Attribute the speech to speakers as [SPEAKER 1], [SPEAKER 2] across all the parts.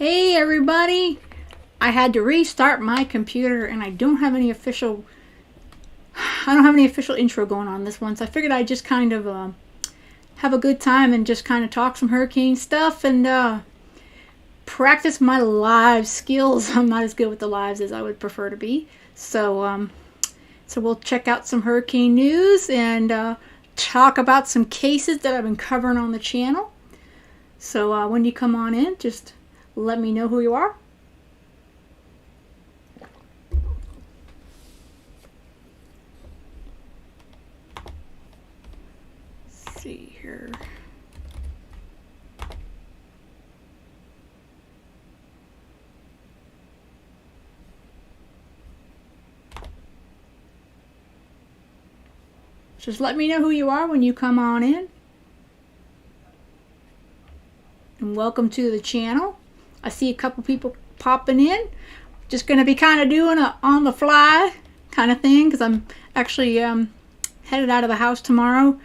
[SPEAKER 1] Hey everybody! I had to restart my computer and I don't have any official intro going on this one, so I figured I'd just kind of have a good time and just kind of talk some hurricane stuff and practice my live skills. I'm not as good with the lives as I would prefer to be. So we'll check out some hurricane news and talk about some cases that I've been covering on the channel. So when you come on in, just let me know who you are. Let's see here. Just let me know who you are when you come on in. And welcome to the channel. I see a couple people popping in. Just going to be kind of doing a on the fly kind of thing because I'm actually headed out of the house tomorrow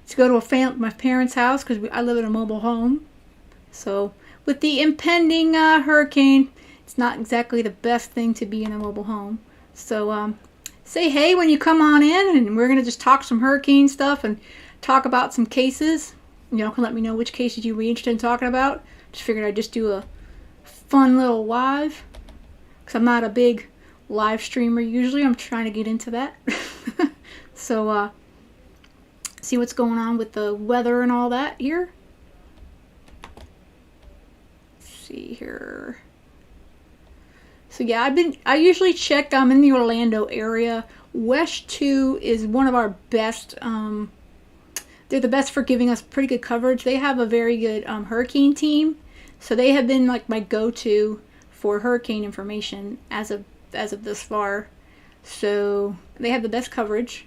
[SPEAKER 1] to go to my parents' house because I live in a mobile home. So with the impending hurricane, it's not exactly the best thing to be in a mobile home. So say hey when you come on in, and we're going to just talk some hurricane stuff and talk about some cases. You can let me know which cases you'd be interested in talking about. Just figured I'd just do a fun little live because I'm not a big live streamer usually. I'm trying to get into that. So see what's going on with the weather and all that here. Let's see here. So yeah, I usually check. I'm in the Orlando area. WESH 2 is one of our best. They're the best for giving us pretty good coverage. They have a very good hurricane team. So they have been like my go-to for hurricane information as of this far. So they have the best coverage.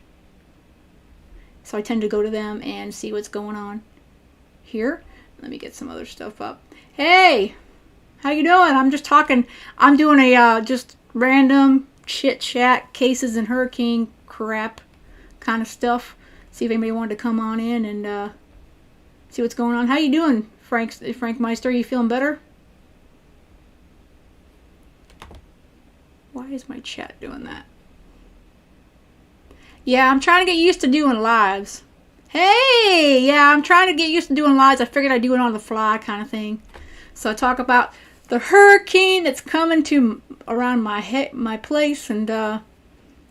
[SPEAKER 1] So I tend to go to them and see what's going on here. Let me get some other stuff up. Hey, how you doing? I'm just talking. I'm doing a just random chit chat, cases and hurricane crap kind of stuff. See if anybody wanted to come on in and see what's going on. How you doing, Frank Meister? You feeling better? Why is my chat doing that? Yeah, I'm trying to get used to doing lives. Hey, yeah, I'm trying to get used to doing lives. I figured I'd do it on the fly kind of thing. So I talk about the hurricane that's coming to around my place, and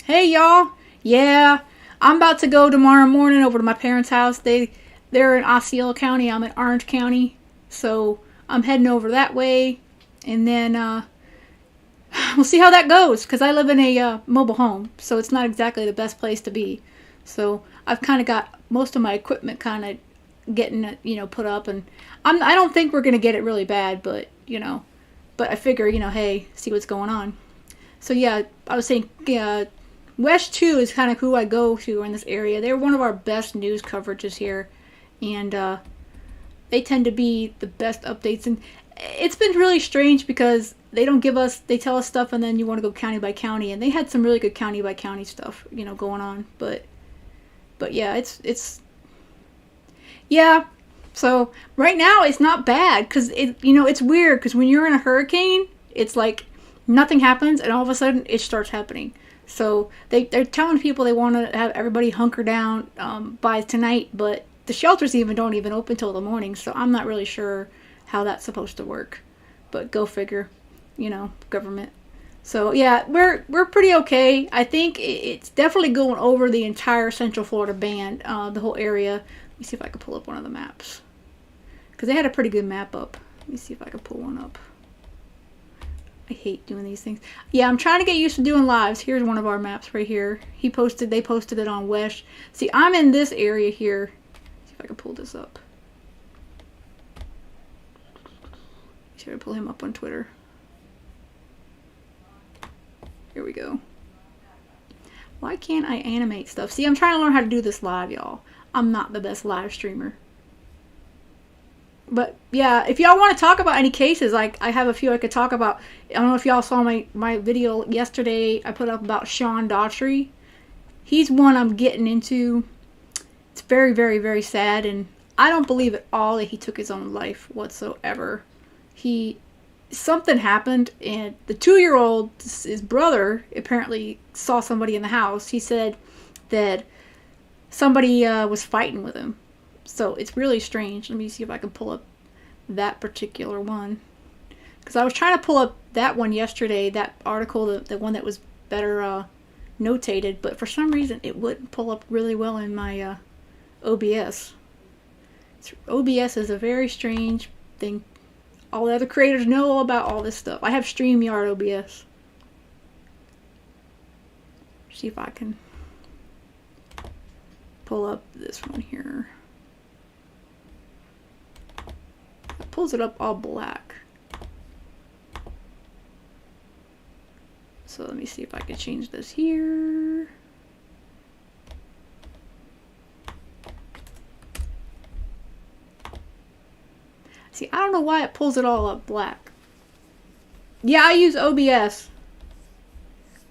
[SPEAKER 1] hey y'all, yeah, I'm about to go tomorrow morning over to my parents' house. They're in Osceola County. I'm in Orange County, so I'm heading over that way, and then we'll see how that goes because I live in a mobile home, so it's not exactly the best place to be. So I've kind of got most of my equipment kind of getting it, put up, and I don't think we're gonna get it really bad, but but I figure hey, see what's going on. So yeah, I was saying WESH 2 is kind of who I go to in this area. They're one of our best news coverages here, and they tend to be the best updates. And it's been really strange because they tell us stuff and then you want to go county by county, and they had some really good county by county stuff going on. But yeah, it's yeah. So right now it's not bad because it's weird because when you're in a hurricane, it's like nothing happens and all of a sudden it starts happening. So they're telling people they want to have everybody hunker down by tonight, but the shelters don't even open till the morning. So I'm not really sure how that's supposed to work. But go figure, government. So yeah, we're pretty okay. I think it's definitely going over the entire Central Florida band, the whole area. Let me see if I can pull up one of the maps because they had a pretty good map up. Let me see if I can pull one up. I hate doing these things. Yeah, I'm trying to get used to doing lives. Here's one of our maps right here. They posted it on WESH. See, I'm in this area here. Let's see if I can pull this up. Should I pull him up on Twitter? Here we go. Why can't I animate stuff? See, I'm trying to learn how to do this live, y'all. I'm not the best live streamer. But yeah, if y'all want to talk about any cases, like I have a few I could talk about. I don't know if y'all saw my video yesterday. I put up about Sean Daughtry. He's one I'm getting into. It's very, very, very sad, and I don't believe at all that he took his own life whatsoever. He something happened, and the 2-year-old, his brother, apparently saw somebody in the house. He said that somebody was fighting with him. So it's really strange. Let me see if I can pull up that particular one. Because I was trying to pull up that one yesterday, that article, the one that was better notated, but for some reason it wouldn't pull up really well in my OBS. OBS is a very strange thing. All the other creators know all about all this stuff. I have StreamYard OBS. See if I can pull up this one here. It pulls it up all black. So let me see if I can change this here. See, I don't know why it pulls it all up black. Yeah, I use OBS.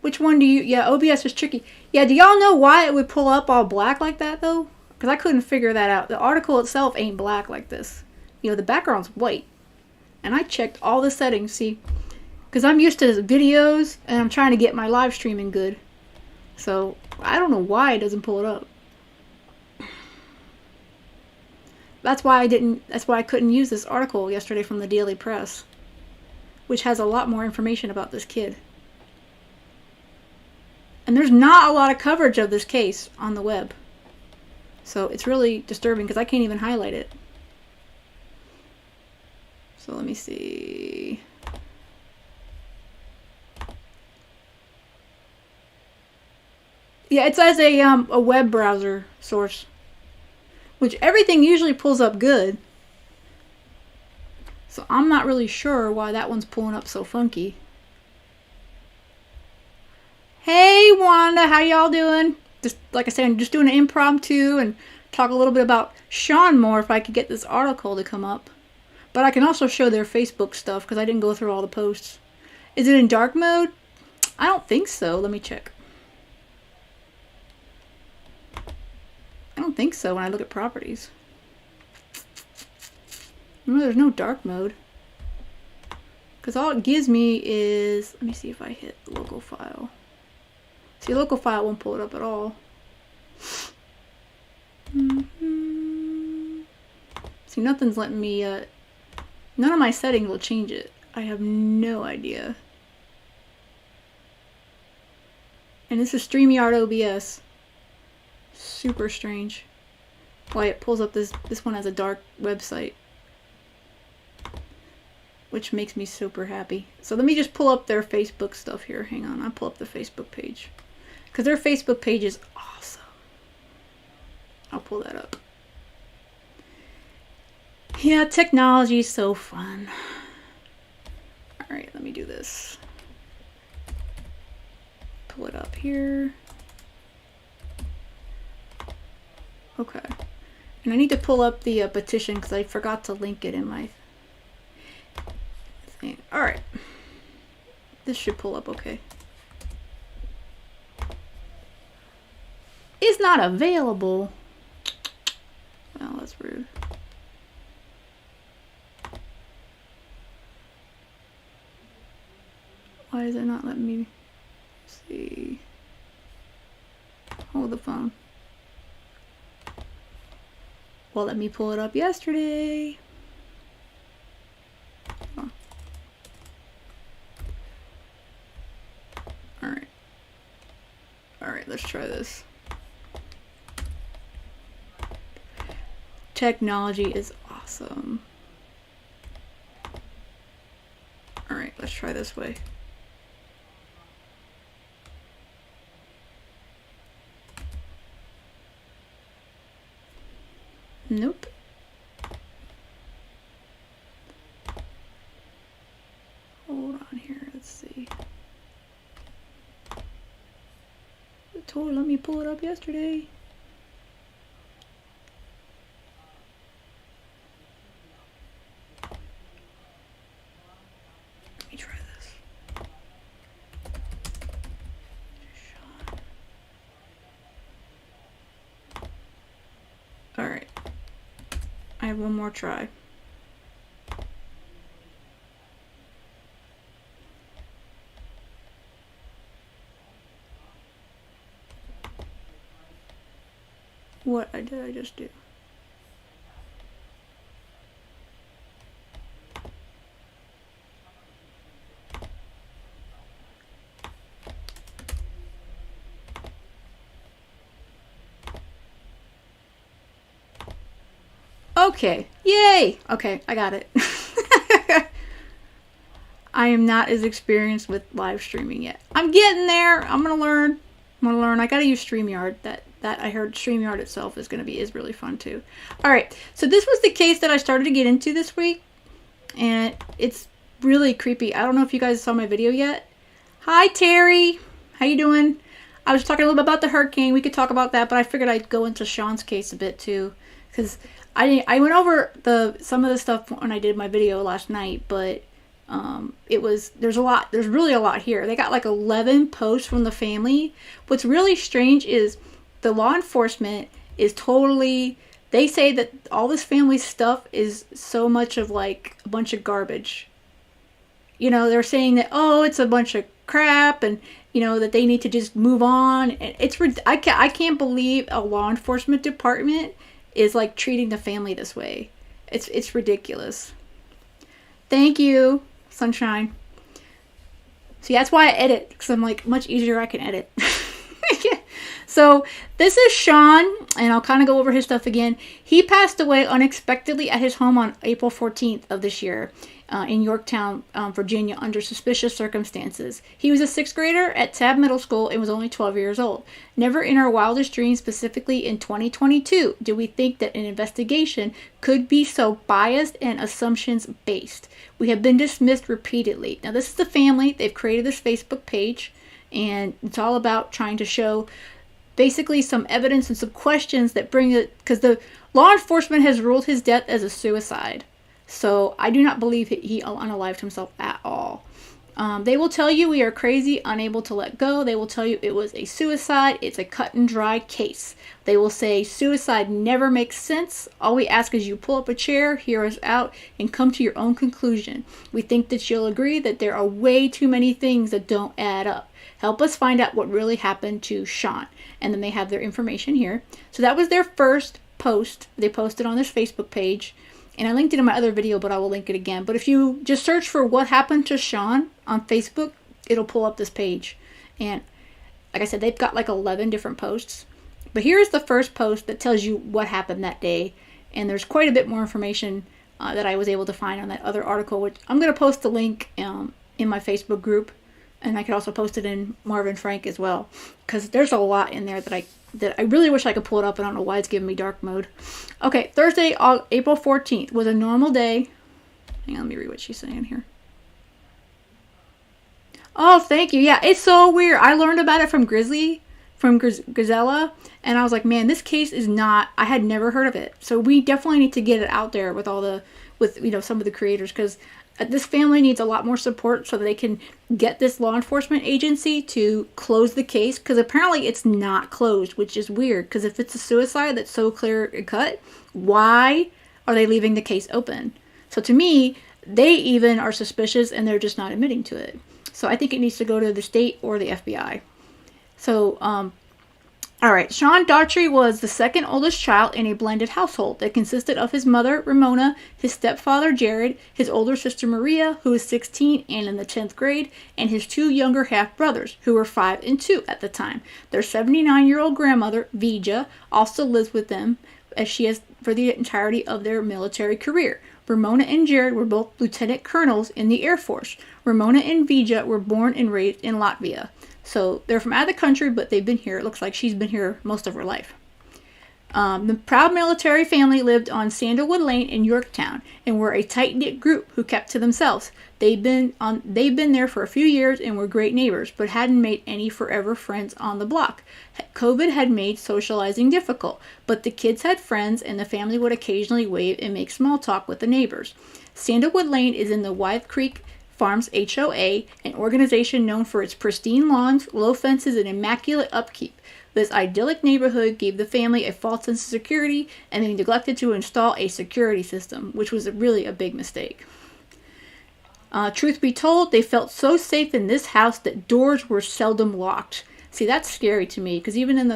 [SPEAKER 1] Which one do you... Yeah, OBS is tricky. Yeah, do y'all know why it would pull up all black like that, though? Because I couldn't figure that out. The article itself ain't black like this. You know, the background's white. And I checked all the settings, see? Because I'm used to videos, and I'm trying to get my live streaming good. So, I don't know why it doesn't pull it up. That's why I couldn't use this article yesterday from the Daily Press, which has a lot more information about this kid. And there's not a lot of coverage of this case on the web. So it's really disturbing because I can't even highlight it. So let me see. Yeah, it says a web browser source, which everything usually pulls up good. So I'm not really sure why that one's pulling up so funky. Hey Wanda, how y'all doing? Just like I said, I'm just doing an impromptu and talk a little bit about Sean more if I could get this article to come up. But I can also show their Facebook stuff because I didn't go through all the posts. Is it in dark mode? I don't think so. Let me check. I don't think so when I look at properties. No, there's no dark mode. Because all it gives me is... Let me see if I hit local file. See, local file won't pull it up at all. See, nothing's letting me... none of my settings will change it. I have no idea. And this is StreamYard OBS. Super strange. Why it pulls up this one as a dark website. Which makes me super happy. So let me just pull up their Facebook stuff here. Hang on, I'll pull up the Facebook page. Because their Facebook page is awesome. I'll pull that up. Yeah, technology is so fun. Alright, let me do this. Pull it up here. Okay. And I need to pull up the petition because I forgot to link it in my thing. Alright. This should pull up okay. Is not available. Well, that's rude. Why is it not letting me see? Hold the phone. Well, let me pull it up yesterday. Oh. Alright. Alright, let's try this. Technology is awesome. Alright, let's try this way. Nope. Hold on here, let's see. It totally let me pull it up yesterday. Let me try this. Alright. I have one more try. What did I just do? Okay. Yay! Okay, I got it. I am not as experienced with live streaming yet. I'm getting there. I'm gonna learn. I gotta use StreamYard. That I heard StreamYard itself is really fun too. Alright, so this was the case that I started to get into this week. And it's really creepy. I don't know if you guys saw my video yet. Hi Terry. How you doing? I was talking a little bit about the hurricane. We could talk about that, but I figured I'd go into Sean's case a bit too. Because I went over some of the stuff when I did my video last night, but there's really a lot here. They got like 11 posts from the family. What's really strange is the law enforcement is totally, they say that all this family stuff is so much of like a bunch of garbage. You know, they're saying that, oh, it's a bunch of crap, and you know that they need to just move on. I can't believe a law enforcement department is like treating the family this way. It's ridiculous. Thank you, Sunshine. See, that's why I edit, because I'm like, much easier I can edit. So this is Sean, and I'll kind of go over his stuff again. He passed away unexpectedly at his home on April 14th of this year in Yorktown, Virginia, under suspicious circumstances. He was a 6th grader at Tab Middle School and was only 12 years old. Never in our wildest dreams, specifically in 2022, do we think that an investigation could be so biased and assumptions-based. We have been dismissed repeatedly. Now, this is the family. They've created this Facebook page, and it's all about trying to show basically some evidence and some questions that bring it, because the law enforcement has ruled his death as a suicide. So I do not believe he unalived himself at all. They will tell you we are crazy, unable to let go. They will tell you it was a suicide. It's a cut and dry case. They will say suicide never makes sense. All we ask is you pull up a chair, hear us out, and come to your own conclusion. We think that you'll agree that there are way too many things that don't add up. Help us find out what really happened to Sean. And then they have their information here. So that was their first post. They posted on this Facebook page. And I linked it in my other video, but I will link it again. But if you just search for what happened to Sean on Facebook, it'll pull up this page. And like I said, they've got like 11 different posts. But here's the first post that tells you what happened that day. And there's quite a bit more information that I was able to find on that other article, which I'm going to post the link in my Facebook group. And I could also post it in Marvin Frank as well, because there's a lot in there that I really wish I could pull it up. I don't know why it's giving me dark mode. Okay, Thursday, April 14th was a normal day. Hang on, let me read what she's saying here. Oh, thank you. Yeah, it's so weird. I learned about it from Grisella, and I was like, man, this case is not, I had never heard of it. So we definitely need to get it out there with some of the creators, because this family needs a lot more support so that they can get this law enforcement agency to close the case, because apparently it's not closed, which is weird, because if it's a suicide that's so clear and cut, why are they leaving the case open? So to me, they even are suspicious and they're just not admitting to it. So I think it needs to go to the state or the FBI. So, all right, Sean Daughtry was the second oldest child in a blended household that consisted of his mother, Ramona, his stepfather, Jared, his older sister, Maria, who was 16 and in the 10th grade, and his 2 younger half-brothers, who were 5 and 2 at the time. Their 79-year-old grandmother, Vija, also lives with them, as she has for the entirety of their military career. Ramona and Jared were both lieutenant colonels in the Air Force. Ramona and Vija were born and raised in Latvia. So they're from out of the country, but they've been here. It looks like she's been here most of her life. The proud military family lived on Sandalwood Lane in Yorktown and were a tight-knit group who kept to themselves. They've been there for a few years and were great neighbors, but hadn't made any forever friends on the block. COVID had made socializing difficult, but the kids had friends and the family would occasionally wave and make small talk with the neighbors. Sandalwood Lane is in the Wythe Creek Farms HOA, an organization known for its pristine lawns, low fences, and immaculate upkeep. This idyllic neighborhood gave the family a false sense of security, and they neglected to install a security system, which was really a big mistake. Truth be told, they felt so safe in this house that doors were seldom locked. See, that's scary to me, because even in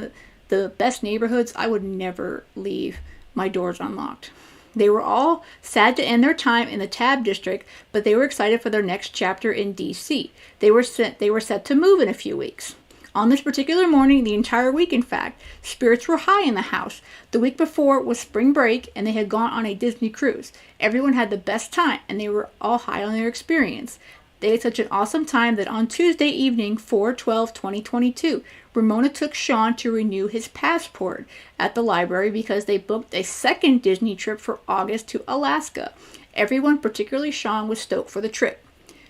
[SPEAKER 1] the best neighborhoods, I would never leave my doors unlocked. They were all sad to end their time in the Tab District, but they were excited for their next chapter in D.C. They were set to move in a few weeks. On this particular morning, the entire week in fact, spirits were high in the house. The week before was spring break, and they had gone on a Disney cruise. Everyone had the best time, and they were all high on their experience. They had such an awesome time that on Tuesday evening, 4/12/2022, Ramona took Sean to renew his passport at the library because they booked a second Disney trip for August to Alaska. Everyone, particularly Sean, was stoked for the trip.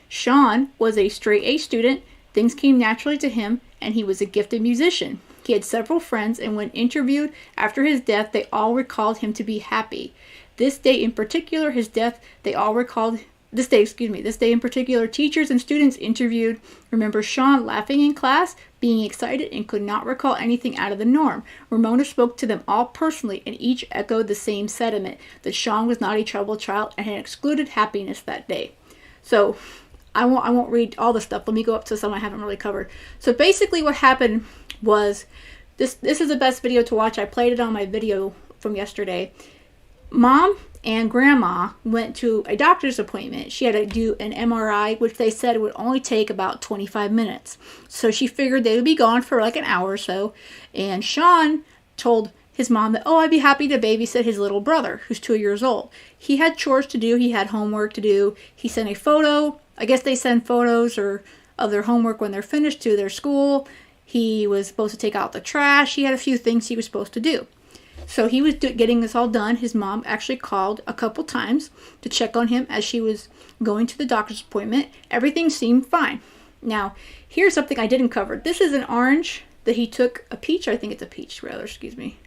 [SPEAKER 1] Sean was a straight A student. Things came naturally to him, and he was a gifted musician. He had several friends, and when interviewed after his death, they all recalled him to be happy. This day in particular, teachers and students interviewed remember Sean laughing in class, being excited, and could not recall anything out of the norm. Ramona spoke to them all personally, and each echoed the same sentiment, that Sean was not a troubled child and had excluded happiness that day. So, I won't read all the stuff. Let me go up to some I haven't really covered. So basically what happened was, this is the best video to watch. I played it on my video from yesterday. Mom and Grandma went to a doctor's appointment. She had to do an MRI, which they said would only take about 25 minutes. So she figured they would be gone for like an hour or so. And Sean told his mom that, I'd be happy to babysit his little brother, who's 2 years old. He had chores to do. He had homework to do. He sent a photo. I guess they send photos of their homework when they're finished to their school. He was supposed to take out the trash. He had a few things he was supposed to do. So he was getting this all done. His mom actually called a couple times to check on him as she was going to the doctor's appointment. Everything seemed fine. Now, here's something I didn't cover. This is an orange that he took, a peach. I think it's a peach, rather, excuse me.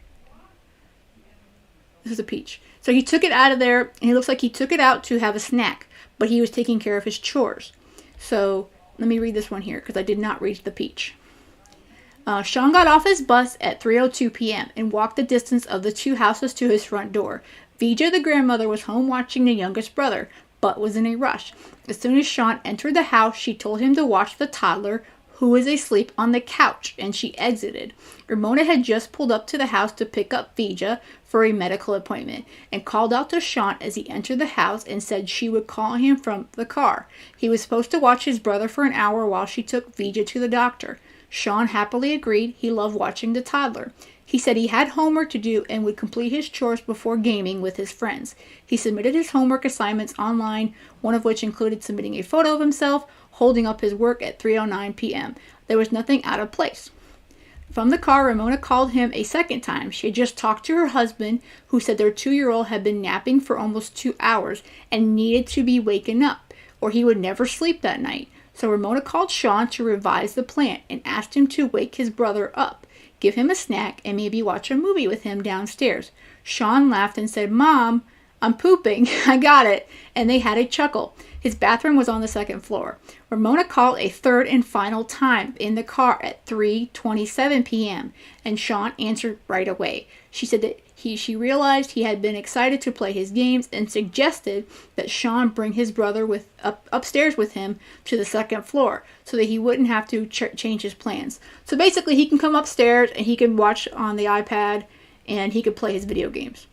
[SPEAKER 1] This is a peach. So he took it out of there, and it looks like he took it out to have a snack, but he was taking care of his chores. So let me read this one here, because I did not read the peach. Sean got off his bus at 3:02 p.m. and walked the distance of the 2 houses to his front door. Vija, the grandmother, was home watching the youngest brother, but was in a rush. As soon as Sean entered the house, she told him to watch the toddler, who was asleep on the couch, and she exited. Ramona had just pulled up to the house to pick up Vija for a medical appointment, and called out to Sean as he entered the house and said she would call him from the car. He was supposed to watch his brother for an hour while she took Vija to the doctor. Sean happily agreed. He loved watching the toddler. He said he had homework to do and would complete his chores before gaming with his friends. He submitted his homework assignments online, one of which included submitting a photo of himself holding up his work at 3:09 p.m. There was nothing out of place. From the car, Ramona called him a second time. She had just talked to her husband, who said their 2-year-old had been napping for almost 2 hours and needed to be waken up, or he would never sleep that night. So Ramona called Sean to revise the plan and asked him to wake his brother up, give him a snack, and maybe watch a movie with him downstairs. Sean laughed and said, "Mom, I'm pooping. I got it." And they had a chuckle. His bathroom was on the second floor. Ramona called a third and final time in the car at 3:27 p.m. and Sean answered right away. She said that she realized he had been excited to play his games and suggested that Sean bring his brother upstairs with him to the second floor so that he wouldn't have to change his plans. So basically he can come upstairs and he can watch on the iPad and he could play his video games.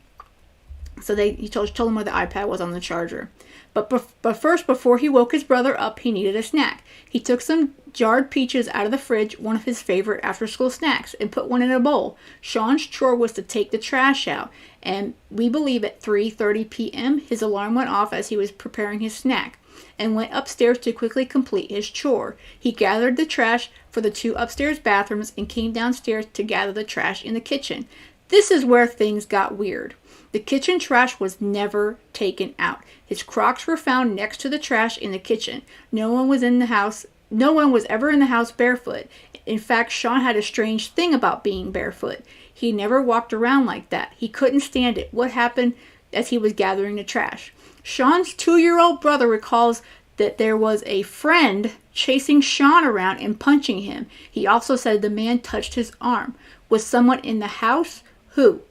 [SPEAKER 1] So he told him where the iPad was on the charger. But first, before he woke his brother up, he needed a snack. He took some jarred peaches out of the fridge, one of his favorite after-school snacks, and put one in a bowl. Sean's chore was to take the trash out, and we believe at 3:30 p.m. his alarm went off as he was preparing his snack, and went upstairs to quickly complete his chore. He gathered the trash for the 2 upstairs bathrooms and came downstairs to gather the trash in the kitchen. This is where things got weird. The kitchen trash was never taken out. His Crocs were found next to the trash in the kitchen. No one was ever in the house barefoot. In fact, Sean had a strange thing about being barefoot. He never walked around like that. He couldn't stand it. What happened as he was gathering the trash? Sean's 2-year-old brother recalls that there was a friend chasing Sean around and punching him. He also said the man touched his arm. Was someone in the house? Who?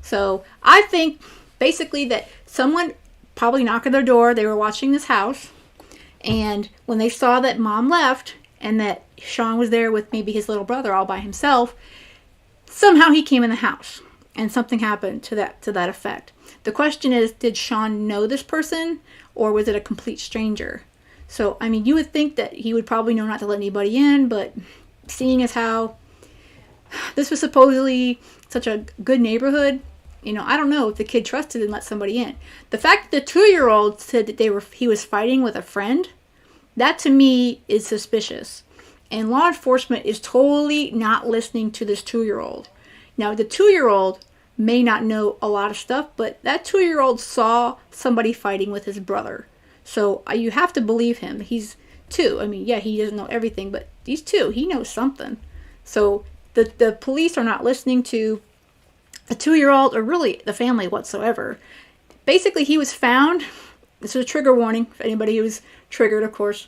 [SPEAKER 1] So I think basically that someone probably knocked at their door. They were watching this house, and when they saw that Mom left and that Sean was there with maybe his little brother all by himself, somehow he came in the house and something happened to that effect. The question is, did Sean know this person, or was it a complete stranger? So, I mean, you would think that he would probably know not to let anybody in, but seeing as how this was supposedly such a good neighborhood, I don't know if the kid trusted and let somebody in. The fact that the 2-year-old said that he was fighting with a friend, that to me is suspicious. And law enforcement is totally not listening to this 2-year-old. Now, the 2-year-old may not know a lot of stuff, but that 2-year-old saw somebody fighting with his brother. So you have to believe him. He's 2. I mean, yeah, he doesn't know everything, but he's 2. He knows something. So the police are not listening to the 2-year-old or really the family whatsoever. Basically, he was found. This is a trigger warning for anybody who's triggered, of course.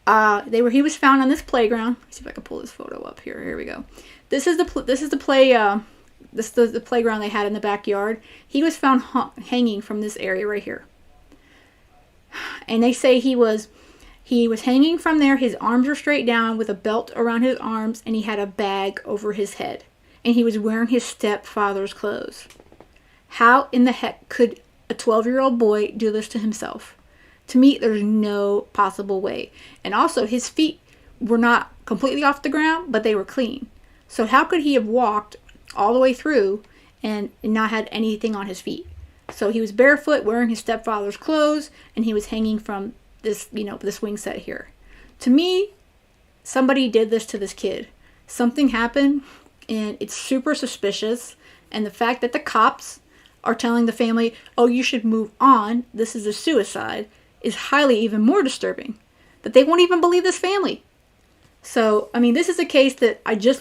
[SPEAKER 1] He was found on this playground. Let's see if I can pull this photo up here. Here we go. This is the playground they had in the backyard. He was found hanging from this area right here. And they say he was hanging from there. His arms were straight down with a belt around his arms, and he had a bag over his head. And he was wearing his stepfather's clothes. How in the heck could a 12-year-old boy do this to himself? To me, there's no possible way. And also, his feet were not completely off the ground, but they were clean. So how could he have walked all the way through and not had anything on his feet? So he was barefoot, wearing his stepfather's clothes, and he was hanging from this, the swing set here. To me, somebody did this to this kid. Something happened, and it's super suspicious. And the fact that the cops are telling the family, oh, you should move on, this is a suicide, is highly even more disturbing. That they won't even believe this family. So, I mean, this is a case that I just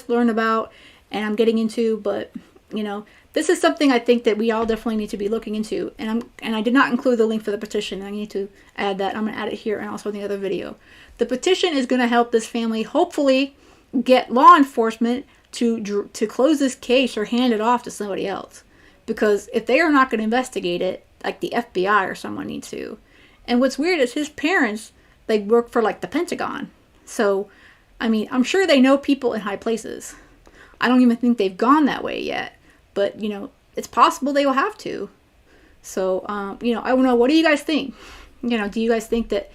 [SPEAKER 1] learned about and I'm getting into, but, this is something I think that we all definitely need to be looking into. And I did not include the link for the petition. I need to add that. I'm going to add it here and also in the other video. The petition is going to help this family hopefully get law enforcement to close this case or hand it off to somebody else. Because if they are not going to investigate it, like the FBI or someone needs to. And what's weird is his parents, they work for like the Pentagon. So, I mean, I'm sure they know people in high places. I don't even think they've gone that way yet. But, it's possible they will have to. So, I don't know. What do you guys think? Do you guys think that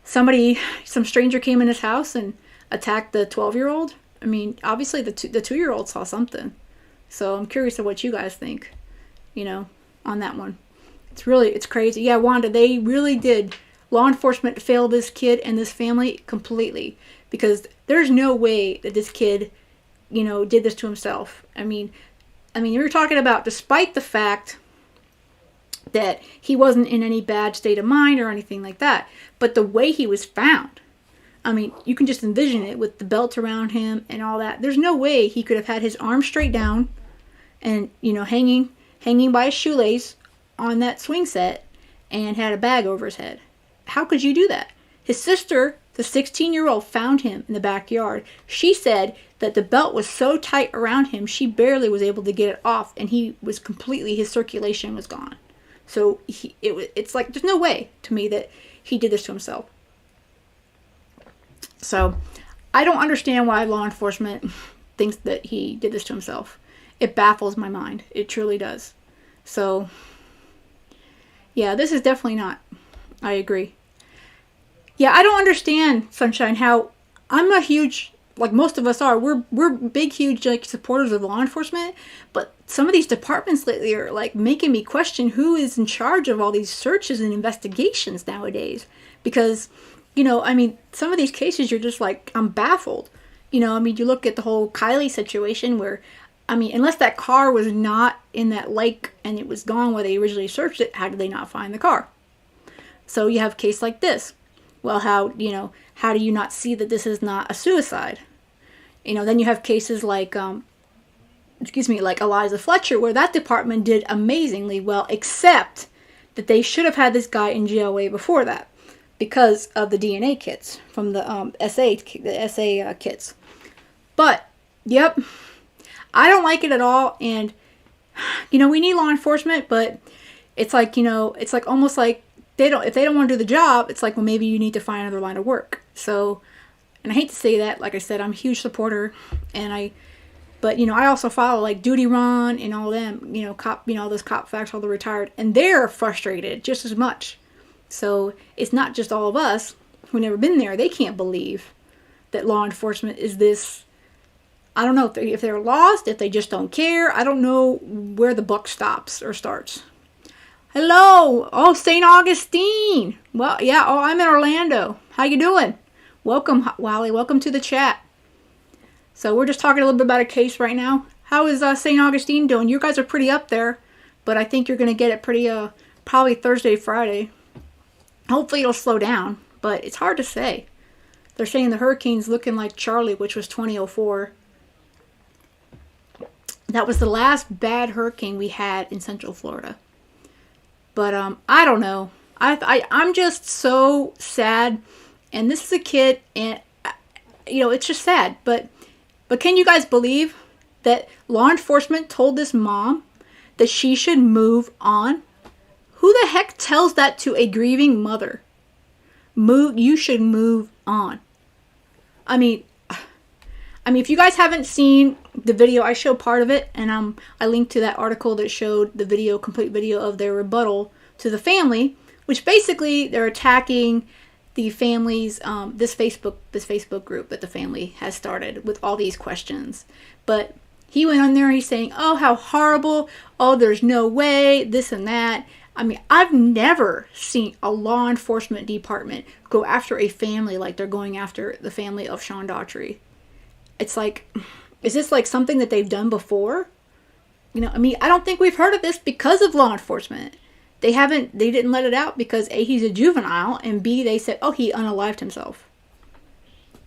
[SPEAKER 1] some stranger came in his house and attacked the 12-year-old? I mean, obviously the 2-year-old saw something. So I'm curious of what you guys think, on that one. It's crazy. Yeah, Wanda, they really did. Law enforcement failed this kid and this family completely. Because there's no way that this kid, did this to himself. I mean, you're talking about, despite the fact that he wasn't in any bad state of mind or anything like that, but the way he was found, I mean, you can just envision it with the belt around him and all that. There's no way he could have had his arms straight down and, hanging by his shoelace on that swing set and had a bag over his head. How could you do that? His sister, the 16-year-old, found him in the backyard. She said that the belt was so tight around him, she barely was able to get it off, and his circulation was gone. So it's like, there's no way to me that he did this to himself. So I don't understand why law enforcement thinks that he did this to himself. It baffles my mind. It truly does. So, yeah, this is definitely not. I agree. Yeah, I don't understand, Sunshine, how I'm a huge, like most of us are, we're big, huge, like, supporters of law enforcement, but some of these departments lately are, like, making me question who is in charge of all these searches and investigations nowadays. Because, some of these cases, you're just like, I'm baffled. You look at the whole Kylie situation where, unless that car was not in that lake and it was gone where they originally searched it, how did they not find the car? So you have a case like this. Well, how do you not see that this is not a suicide? Then you have cases like, like Eliza Fletcher, where that department did amazingly well, except that they should have had this guy in jail way before that because of the DNA kits from the SA kits. But, yep, I don't like it at all, and, we need law enforcement, but it's like, it's like almost like if they don't want to do the job, it's like, well, maybe you need to find another line of work. So, and I hate to say that, like I said, I'm a huge supporter, and But, I also follow like Duty Ron and all them, cop, all those cop facts, all the retired, and they're frustrated just as much. So it's not just all of us who never been there. They can't believe that law enforcement is this. I don't know if they're lost, if they just don't care. I don't know where the buck stops or starts. Hello. Oh, St. Augustine. Well, yeah. Oh, I'm in Orlando. How you doing? Welcome, Wally. Welcome to the chat. So we're just talking a little bit about a case right now. How is St. Augustine doing? You guys are pretty up there, but I think you're going to get it pretty, probably Thursday, Friday. Hopefully it'll slow down, but it's hard to say. They're saying the hurricane's looking like Charlie, which was 2004. That was the last bad hurricane we had in Central Florida. But I don't know. I'm just so sad. And this is a kid, and it's just sad. But can you guys believe that law enforcement told this mom that she should move on? Who the heck tells that to a grieving mother? You should move on. I mean, if you guys haven't seen the video, I show part of it, and I linked to that article that showed the video, complete video of their rebuttal to the family, which basically they're attacking the family's this Facebook group that the family has started with all these questions. But he went on there, he's saying, "Oh, how horrible! Oh, there's no way! This and that." I mean, I've never seen a law enforcement department go after a family like they're going after the family of Sean Daughtry. It's like, is this like something that they've done before? I don't think we've heard of this because of law enforcement. They didn't let it out because A, he's a juvenile, and B, they said, oh, he unalived himself.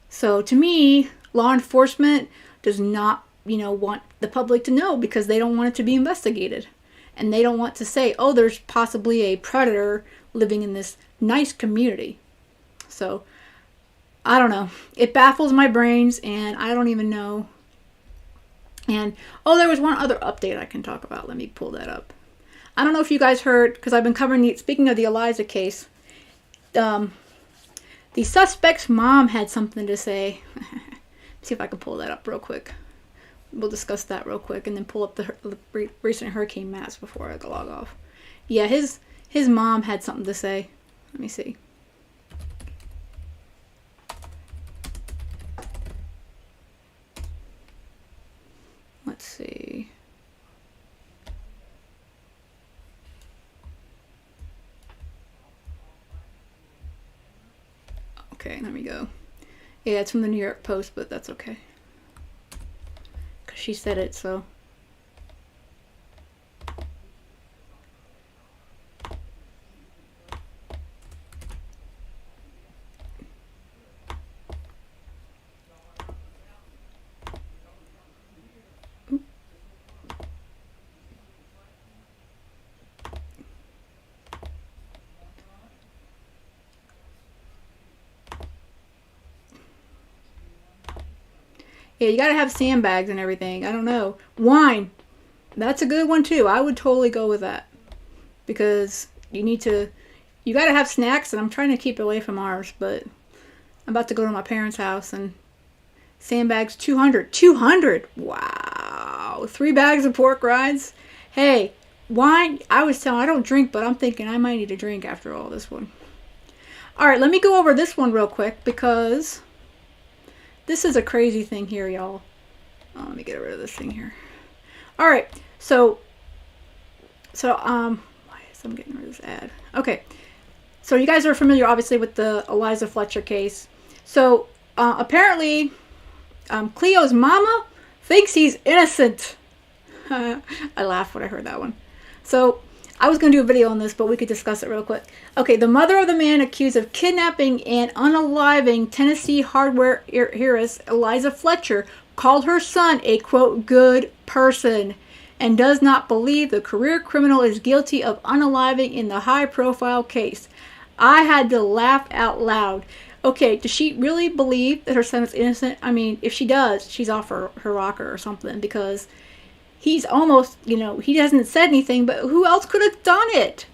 [SPEAKER 1] So to me, law enforcement does not, want the public to know because they don't want it to be investigated. And they don't want to say, oh, there's possibly a predator living in this nice community. So, I don't know. It baffles my brains, and I don't even know. And, there was one other update I can talk about. Let me pull that up. I don't know if you guys heard, because I've been covering speaking of the Eliza case, the suspect's mom had something to say. See if I can pull that up real quick. We'll discuss that real quick, and then pull up the recent hurricane maps before I log off. Yeah, his mom had something to say. Let me see. Let's see. Okay, there we go. Yeah, it's from the New York Post, but that's okay. Because she said it, so. Yeah, you gotta have sandbags and everything. I don't know. Wine. That's a good one too. I would totally go with that. Because you gotta have snacks, and I'm trying to keep away from ours, but I'm about to go to my parents' house, and sandbags, 200. 200! Wow. 3 bags of pork rinds. Hey, wine, I don't drink, but I'm thinking I might need a drink after all this one. Alright, let me go over this one real quick, because this is a crazy thing here, y'all. Oh, let me get rid of this thing here. All right, so why is I'm getting rid of this ad? Okay, so you guys are familiar, obviously, with the Eliza Fletcher case. So apparently, Cleo's mama thinks he's innocent. I laughed when I heard that one. So I was going to do a video on this, but we could discuss it real quick. Okay, the mother of the man accused of kidnapping and unaliving Tennessee hardware heiress Eliza Fletcher called her son a, quote, good person, and does not believe the career criminal is guilty of unaliving in the high-profile case. I had to laugh out loud. Okay, does she really believe that her son is innocent? I mean, if she does, she's off her rocker or something, because he's almost, he hasn't said anything, but who else could have done it?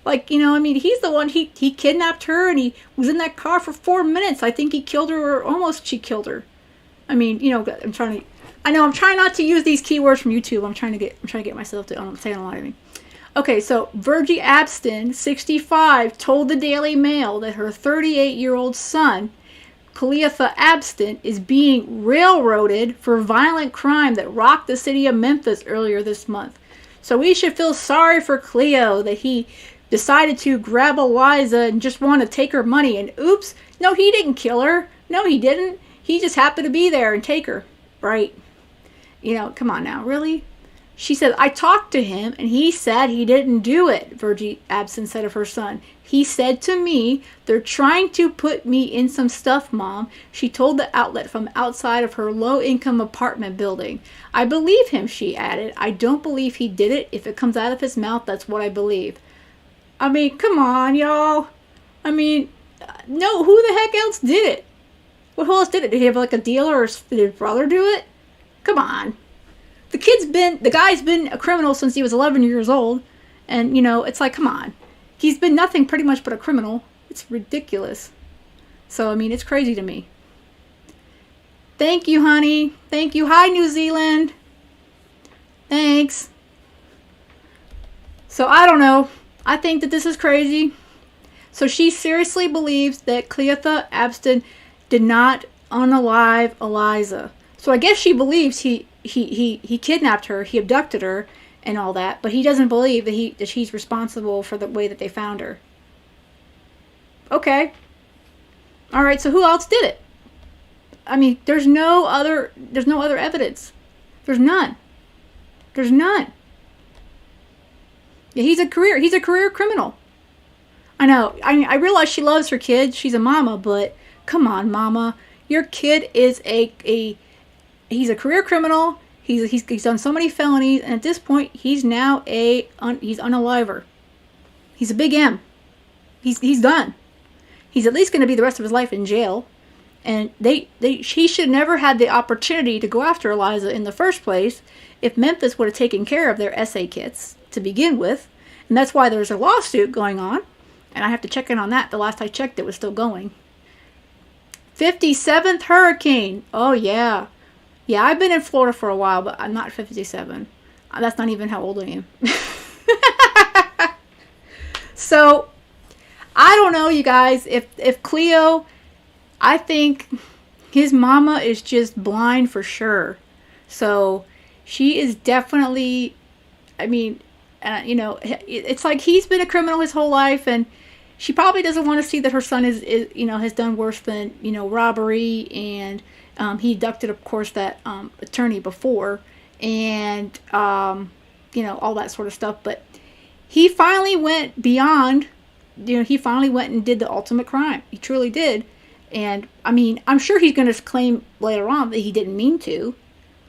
[SPEAKER 1] Like, he's the one, he kidnapped her, and he was in that car for 4 minutes. I think he killed her, or almost she killed her. I mean, I'm trying to, I know I'm trying not to use these keywords from YouTube. I'm trying to get myself to say a lot of things. Okay, so Virgie Abston, 65, told the Daily Mail that her 38-year-old son, Cleotha Abston, is being railroaded for violent crime that rocked the city of Memphis earlier this month. So we should feel sorry for Cleo that he decided to grab Eliza and just want to take her money. And oops, no, he didn't kill her. No, he didn't. He just happened to be there and take her. Right? You know, come on now, really? She said, I talked to him and he said he didn't do it, Virgie Abston said of her son. He said to me, they're trying to put me in some stuff, Mom, she told the outlet from outside of her low-income apartment building. I believe him, she added. I don't believe he did it. If it comes out of his mouth, that's what I believe. I mean, come on, y'all. I mean, no, who the heck else did it? Who else did it? Did he have like a dealer or did his brother do it? Come on. The guy's been a criminal since he was 11 years old. And, you know, it's like, come on. He's been nothing pretty much but a criminal. It's ridiculous. So, I mean, it's crazy to me. Thank you, honey. Thank you. Hi, New Zealand. Thanks. So, I don't know. I think that this is crazy. So, she seriously believes that Cleotha Abston did not unalive Eliza. So, I guess she believes he kidnapped her, he abducted her, and all that, but he doesn't believe that she's responsible for the way that they found her. Okay. All right, so who else did it? I mean, there's no other evidence. There's none. There's none. Yeah, he's a career criminal. I know. I realize she loves her kid. She's a mama, but come on, mama. Your kid is he's a career criminal. He's done so many felonies, and at this point, he's now he's unaliver. He's a big M. He's done. He's at least going to be the rest of his life in jail, and he should never had the opportunity to go after Eliza in the first place if Memphis would have taken care of their essay kits to begin with, and that's why there's a lawsuit going on, and I have to check in on that. The last I checked, it was still going. 57th hurricane. Oh yeah. Yeah, I've been in Florida for a while, but I'm not 57. That's not even how old I am. So, I don't know, you guys. If Cleo, I think his mama is just blind for sure. So, she is definitely, I mean, you know, it's like he's been a criminal his whole life, and she probably doesn't want to see that her son is you know, has done worse than, you know, robbery, and he abducted, of course, that attorney before, and, you know, all that sort of stuff. But he finally went beyond, you know, he finally went and did the ultimate crime. He truly did. And, I mean, I'm sure he's going to claim later on that he didn't mean to.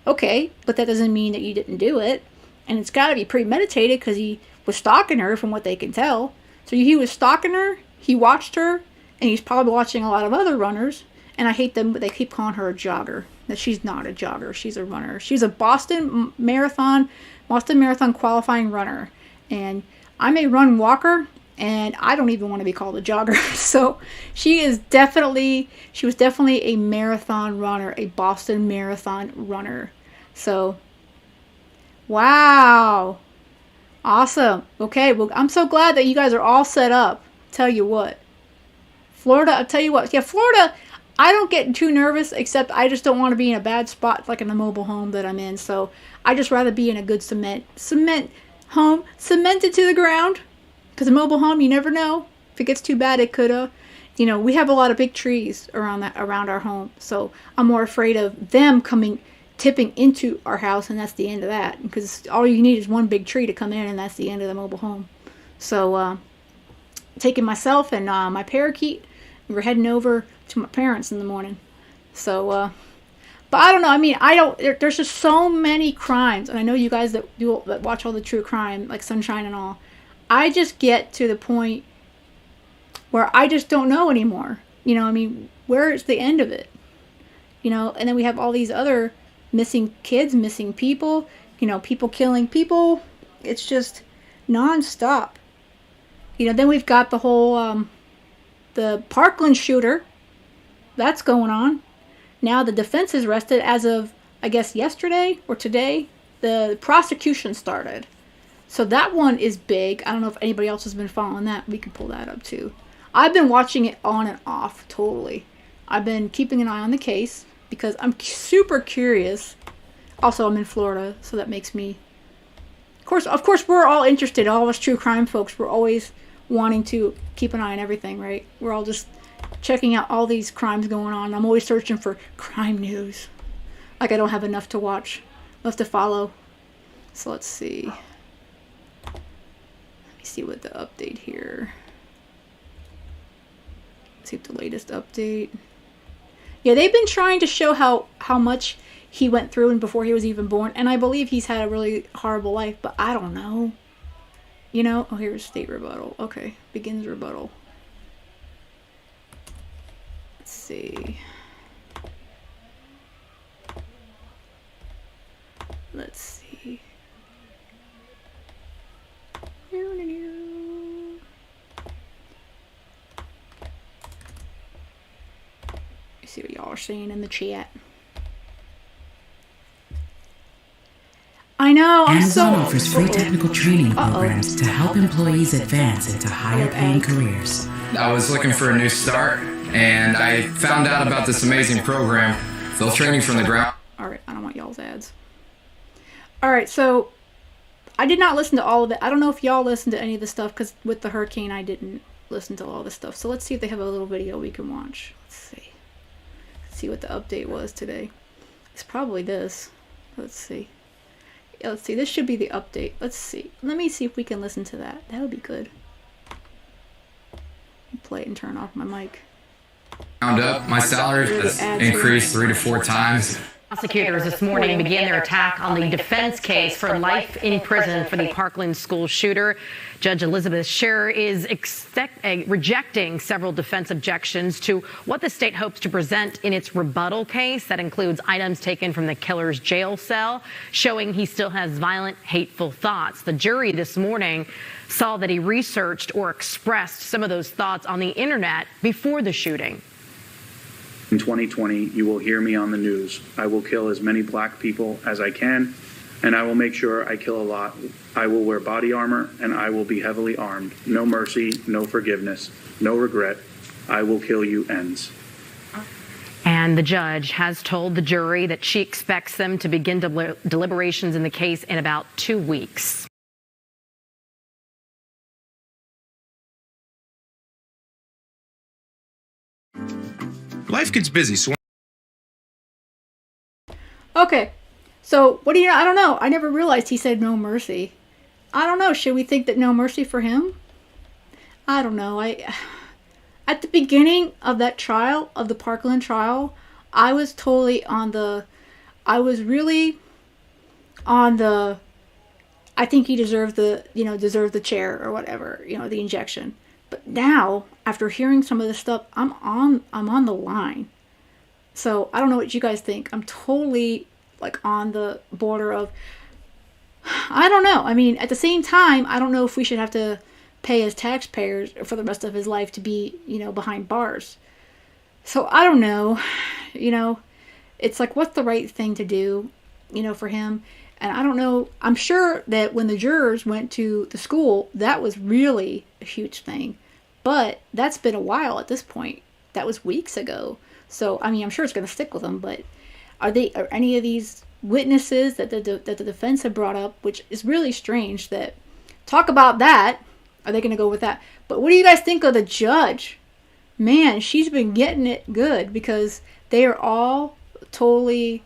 [SPEAKER 1] Okay, but that doesn't mean that you didn't do it. And it's got to be premeditated because he was stalking her from what they can tell. So he was stalking her, he watched her, and he's probably watching a lot of other runners. And I hate them, but they keep calling her a jogger. That she's not a jogger. She's a runner. She's a Boston Marathon qualifying runner. And I'm a run walker, and I don't even want to be called a jogger. So she was definitely a marathon runner, a Boston Marathon runner. So, wow. Awesome. Okay, well, I'm so glad that you guys are all set up. Tell you what. Florida, I'll tell you what. Yeah, Florida, I don't get too nervous, except I just don't want to be in a bad spot like in the mobile home that I'm in. So I just rather be in a good cement home, cemented to the ground. Because a mobile home, you never know. If it gets too bad, it could, you know, we have a lot of big trees around our home. So I'm more afraid of them tipping into our house, and that's the end of that. Because all you need is one big tree to come in, and that's the end of the mobile home. So taking myself and my parakeet, we're heading over to my parents in the morning. So, but I don't know. I mean, there's just so many crimes, and I know you guys that watch all the true crime, like Sunshine and all. I just get to the point where I just don't know anymore. You know, I mean, where is the end of it? You know, and then we have all these other missing kids, missing people, you know, people killing people. It's just nonstop. You know, then we've got the whole, the Parkland shooter. That's going on. Now the defense is arrested as of I guess yesterday or today, the prosecution started. So that one is big. I don't know if anybody else has been following that. We can pull that up too. I've been watching it on and off, totally. I've been keeping an eye on the case because I'm super curious. Also, I'm in Florida, so that makes me... Of course, we're all interested. All of us true crime folks, we're always wanting to keep an eye on everything, right? We're all just checking out all these crimes going on. I'm always searching for crime news. Like I don't have enough to watch, enough to follow. So let's see. Let me see what the update here. Let's see what the latest update. Yeah, they've been trying to show how much he went through and before he was even born, and I believe he's had a really horrible life, but I don't know. You know? Oh, here's state rebuttal. Okay, begins rebuttal. Let's see. Let's see. See what y'all are saying in the chat. I know.
[SPEAKER 2] Amazon offers free technical training programs to help employees advance into higher paying careers.
[SPEAKER 3] I was looking for a new start, and I found out about this amazing program. They'll train you from the ground.
[SPEAKER 1] All right, I don't want y'all's ads. All right, so I did not listen to all of it. I don't know if y'all listened to any of the stuff because with the hurricane, I didn't listen to all the stuff. So let's see if they have a little video we can watch. Let's see. See what the update was today. It's probably this. Let's see. Yeah, let's see. This should be the update. Let's see. Let me see if we can listen to that. That would be good. Play it and turn off my mic.
[SPEAKER 3] Round up, my salary has increased 3 to 4 times.
[SPEAKER 4] Prosecutors this morning began their attack on the defense case for life in prison for the Parkland school shooter. Judge Elizabeth Scherer is rejecting several defense objections to what the state hopes to present in its rebuttal case. That includes items taken from the killer's jail cell, showing he still has violent, hateful thoughts. The jury this morning saw that he researched or expressed some of those thoughts on the internet before the shooting.
[SPEAKER 5] In 2020, you will hear me on the news. I will kill as many black people as I can, and I will make sure I kill a lot. I will wear body armor, and I will be heavily armed. No mercy, no forgiveness, no regret. I will kill you ends.
[SPEAKER 4] And the judge has told the jury that she expects them to begin deliberations in the case in about 2 weeks.
[SPEAKER 6] Life gets busy, so...
[SPEAKER 1] Okay, so what do you know? I don't know. I never realized he said no mercy. I don't know. Should we think that no mercy for him? I don't know. At the beginning of that trial, of the Parkland trial, I was totally on the... I was really on the... I think he deserved the chair or whatever, the injection. But now, after hearing some of this stuff, I'm on the line. So I don't know what you guys think. I'm totally on the border of, I don't know. I mean, at the same time, I don't know if we should have to pay as taxpayers for the rest of his life to be, behind bars. So I don't know. It's what's the right thing to do, for him? And I don't know. I'm sure that when the jurors went to the school, that was really a huge thing. But that's been a while at this point. That was weeks ago. So, I mean, I'm sure it's going to stick with them. But are any of these witnesses that the defense had brought up, which is really strange that, talk about that, are they going to go with that? But what do you guys think of the judge? Man, she's been getting it good because they are all totally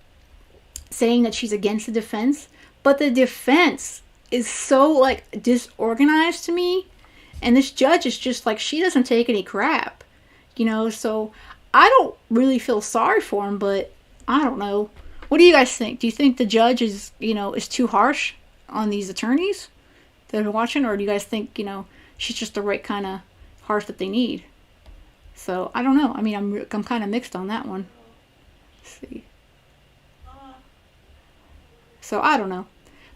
[SPEAKER 1] saying that she's against the defense, but the defense is so disorganized to me, and this judge is just she doesn't take any crap, so I don't really feel sorry for him, but I don't know. What do you guys think? Do you think the judge is is too harsh on these attorneys that are watching, or do you guys think she's just the right kind of harsh that they need? So I don't know. I mean, I'm kind of mixed on that one. Let's see. So I don't know,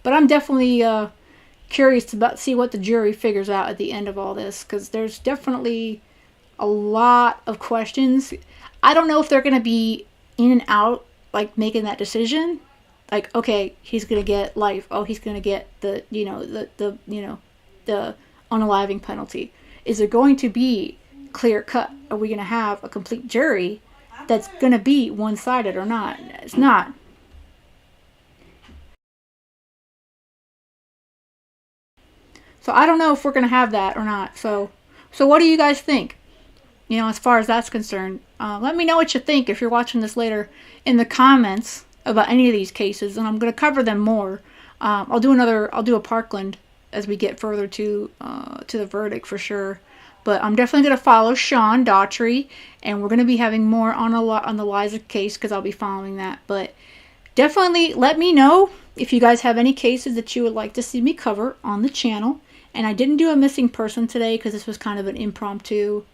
[SPEAKER 1] but I'm definitely curious to see what the jury figures out at the end of all this, because there's definitely a lot of questions. I don't know if they're going to be in and out making that decision, like, okay, he's gonna get life. Oh, he's gonna get the the unaliving penalty. Is there going to be clear cut? Are we gonna have a complete jury that's gonna be one-sided or not? It's not. So I don't know if we're gonna have that or not. So what do you guys think? As far as that's concerned, let me know what you think if you're watching this later in the comments about any of these cases, and I'm going to cover them more. I'll do a Parkland as we get further to the verdict for sure. But I'm definitely going to follow Sean Daughtry, and we're going to be having more on the Liza case because I'll be following that. But definitely let me know if you guys have any cases that you would like to see me cover on the channel. And I didn't do a missing person today because this was kind of an impromptu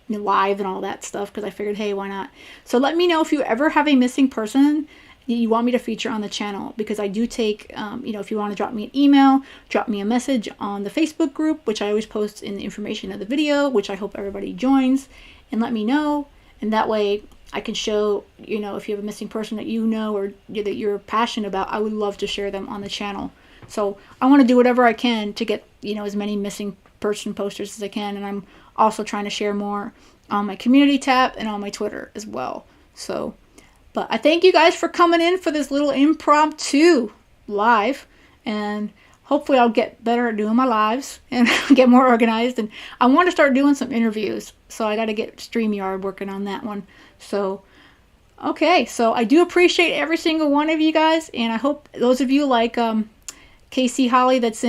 [SPEAKER 1] live and all that stuff, because I figured, hey, why not? So let me know if you ever have a missing person you want me to feature on the channel, because I do take, if you want to drop me an email, drop me a message on the Facebook group, which I always post in the information of the video, which I hope everybody joins, and let me know. And that way I can show, if you have a missing person that or that you're passionate about, I would love to share them on the channel. So I want to do whatever I can to get, as many missing person posters as I can. And I'm also trying to share more on my community tab and on my Twitter as well. So, but I thank you guys for coming in for this little impromptu live. And hopefully I'll get better at doing my lives and get more organized. And I want to start doing some interviews. So I got to get StreamYard working on that one. So, okay. So I do appreciate every single one of you guys. And I hope those of you like, Casey Holly, that's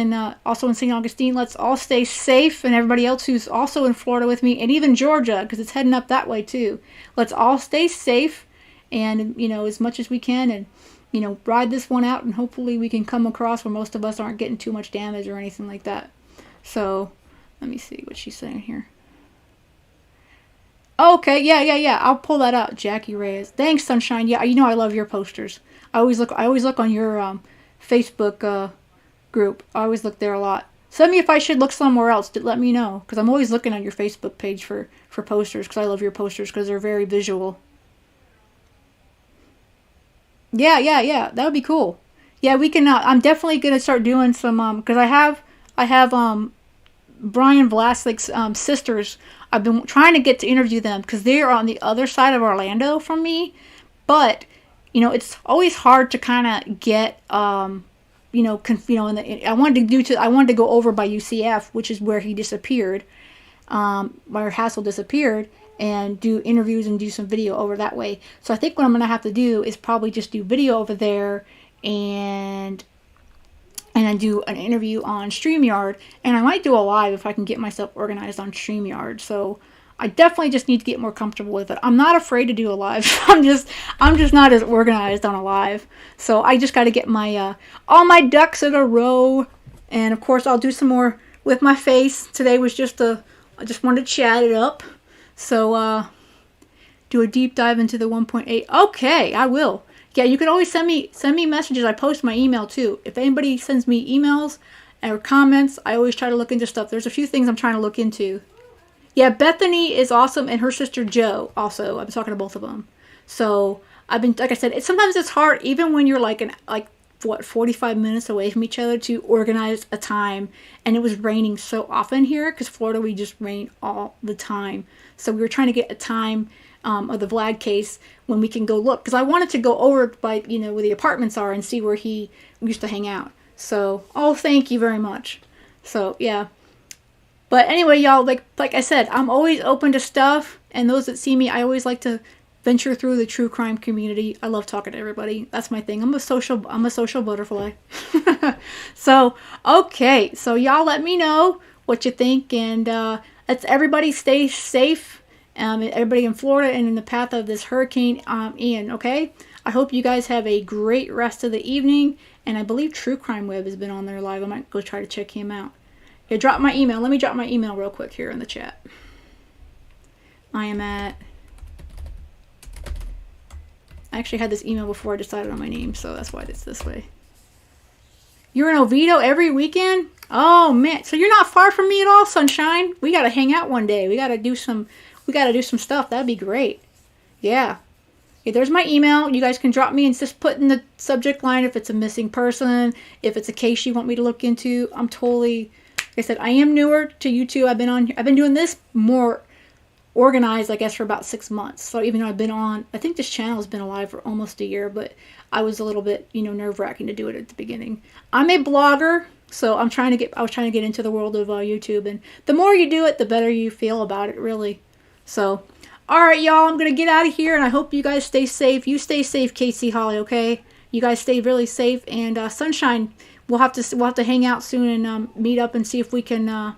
[SPEAKER 1] also in St. Augustine, let's all stay safe, and everybody else who's also in Florida with me, and even Georgia, because it's heading up that way too. Let's all stay safe, and as much as we can, and ride this one out, and hopefully we can come across where most of us aren't getting too much damage or anything like that. So let me see what she's saying here. Okay, yeah, I'll pull that out. Jackie Reyes, thanks, Sunshine. Yeah, I love your posters. I always look on your Facebook group. I always look there a lot. Send me if I should look somewhere else. Let me know, because I'm always looking on your Facebook page for posters, because I love your posters because they're very visual. Yeah, that would be cool. Yeah, we can. I'm definitely gonna start doing some because I have Brian Vlasic's sisters. I've been trying to get to interview them because they are on the other side of Orlando from me, but it's always hard to kind of get I wanted to go over by UCF, which is where he disappeared, where Hassel disappeared, and do interviews and do some video over that way. So I think what I'm going to have to do is probably just do video over there and then do an interview on StreamYard, and I might do a live if I can get myself organized on StreamYard. So I definitely just need to get more comfortable with it. I'm not afraid to do a live. I'm just not as organized on a live. So I just got to get my all my ducks in a row. And of course I'll do some more with my face. Today was I just wanted to chat it up. So do a deep dive into the 1.8. Okay, I will. Yeah, you can always send me messages. I post my email too. If anybody sends me emails or comments, I always try to look into stuff. There's a few things I'm trying to look into. Yeah, Bethany is awesome, and her sister Jo also. I've been talking to both of them. So I've been, like I said, sometimes it's hard, even when you're 45 minutes away from each other, to organize a time. And it was raining so often here, because Florida, we just rain all the time. So we were trying to get a time of the Vlad case when we can go look, because I wanted to go over by where the apartments are and see where he used to hang out. So, thank you very much. So yeah. But anyway, y'all, like I said, I'm always open to stuff, and those that see me, I always like to venture through the true crime community. I love talking to everybody. That's my thing. I'm a social butterfly. So, okay. So y'all let me know what you think, and let's everybody stay safe. Everybody in Florida and in the path of this Hurricane Ian, okay? I hope you guys have a great rest of the evening, and I believe True Crime Web has been on there live. I might go try to check him out. Yeah, drop my email. Let me drop my email real quick here in the chat. I am at... I actually had this email before I decided on my name, so that's why it's this way. You're in Oviedo every weekend? Oh, man. So you're not far from me at all, Sunshine. We got to hang out one day. We got to do some stuff. That'd be great. Yeah. Okay, there's my email. You guys can drop me and just put in the subject line if it's a missing person, if it's a case you want me to look into. I'm totally, like I said, I am newer to YouTube. I've been doing this more organized, I guess, for about 6 months. So even though I've been on, I think this channel has been alive for almost a year, but I was a little bit, nerve-wracking to do it at the beginning. I'm a blogger, so I was trying to get into the world of YouTube, and the more you do it, the better you feel about it, really. So, all right, y'all, I'm gonna get out of here, and I hope you guys stay safe. You stay safe, Casey Holly, okay? You guys stay really safe, and Sunshine, we'll have to hang out soon and meet up and see if we can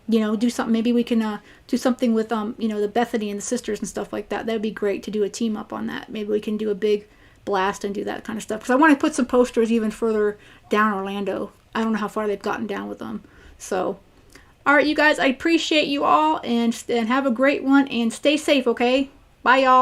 [SPEAKER 1] do something. Maybe we can do something with the Bethany and the sisters and stuff like that. That would be great to do a team up on that. Maybe we can do a big blast and do that kind of stuff, because I want to put some posters even further down Orlando. I don't know how far they've gotten down with them. So, all right, you guys, I appreciate you all, and have a great one, and stay safe, okay? Bye, y'all.